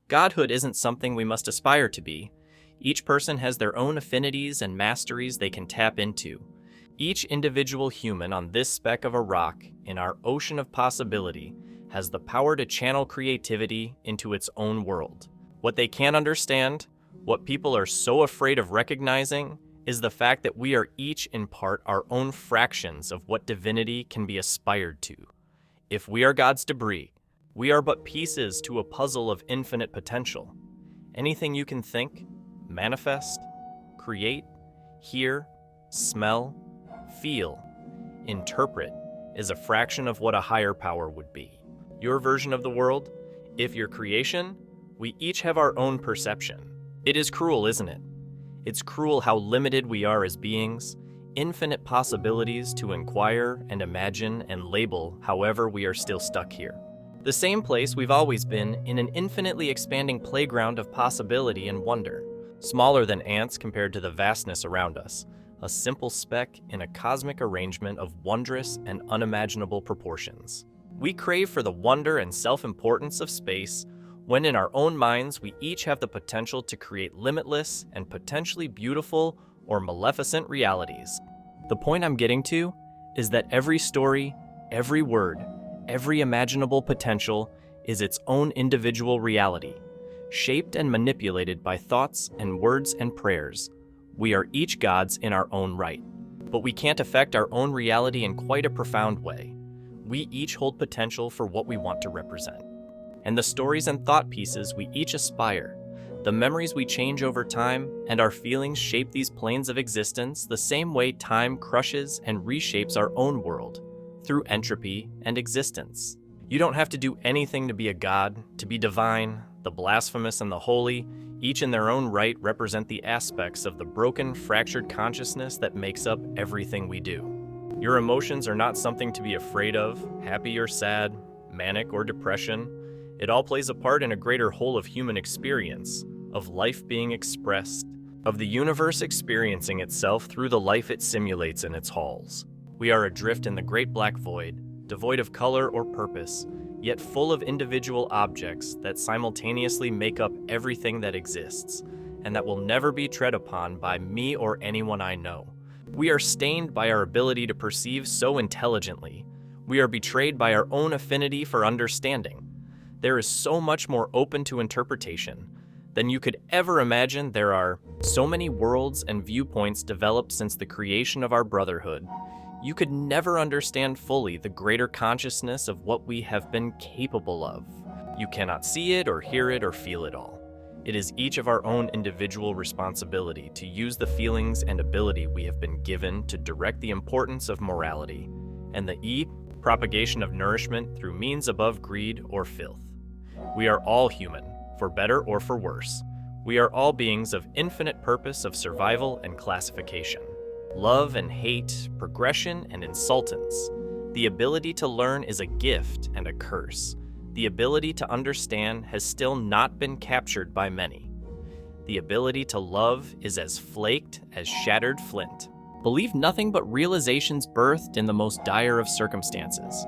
Godhood isn't something we must aspire to be. Each person has their own affinities and masteries they can tap into. Each individual human on this speck of a rock in our ocean of possibility has the power to channel creativity into its own world. What they can't understand, what people are so afraid of recognizing, is the fact that we are each in part our own fractions of what divinity can be aspired to. If we are God's debris, we are but pieces to a puzzle of infinite potential. Anything you can think, manifest, create, hear, smell, feel, interpret is a fraction of what a higher power would be. Your version of the world, if your creation, we each have our own perception. It is cruel, isn't it? It's cruel how limited we are as beings, infinite possibilities to inquire and imagine and label however we are still stuck here. The same place we've always been in an infinitely expanding playground of possibility and wonder, smaller than ants compared to the vastness around us, a simple speck in a cosmic arrangement of wondrous and unimaginable proportions. We crave for the wonder and self-importance of space, when in our own minds we each have the potential to create limitless and potentially beautiful or maleficent realities. The point I'm getting to is that every story, every word, every imaginable potential is its own individual reality, shaped and manipulated by thoughts and words and prayers. We are each gods in our own right, but we can't affect our own reality in quite a profound way. We each hold potential for what we want to represent. And the stories and thought pieces we each aspire, the memories we change over time, and our feelings shape these planes of existence the same way time crushes and reshapes our own world, through entropy and existence. You don't have to do anything to be a god, to be divine. The blasphemous and the holy, each in their own right, represent the aspects of the broken, fractured consciousness that makes up everything we do. Your emotions are not something to be afraid of, happy or sad, manic or depression. It all plays a part in a greater whole of human experience, of life being expressed, of the universe experiencing itself through the life it simulates in its halls. We are adrift in the great black void, devoid of color or purpose, yet full of individual objects that simultaneously make up everything that exists, and that will never be tread upon by me or anyone I know. We are stained by our ability to perceive so intelligently. We are betrayed by our own affinity for understanding. There is so much more open to interpretation than you could ever imagine. There are so many worlds and viewpoints developed since the creation of our brotherhood. You could never understand fully the greater consciousness of what we have been capable of. You cannot see it or hear it or feel it all. It is each of our own individual responsibility to use the feelings and ability we have been given to direct the importance of morality, and the propagation of nourishment through means above greed or filth. We are all human, for better or for worse. We are all beings of infinite purpose of survival and classification. Love and hate, progression and insultance. The ability to learn is a gift and a curse. The ability to understand has still not been captured by many. The ability to love is as flaked as shattered flint. Believe nothing but realizations birthed in the most dire of circumstances.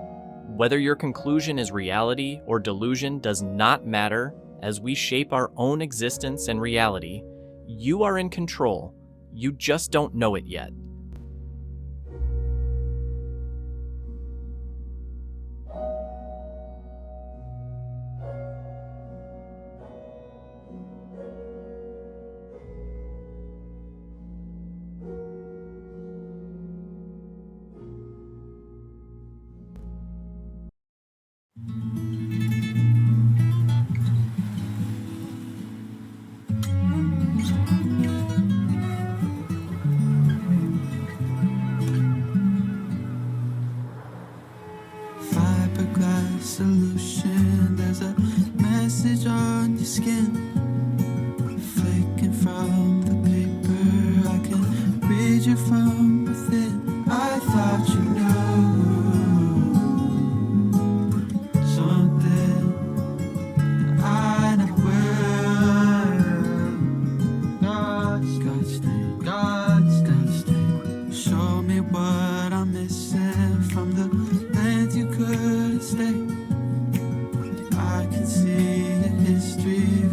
Whether your conclusion is reality or delusion does not matter. As we shape our own existence and reality, you are in control. You just don't know it yet. Fiberglass solution, there's a message on your skin, flicking from the paper. I can read you from within. I thought you knew something I never will. God's stain. Show me what I'm missing from the land you couldn't stay. I can see a history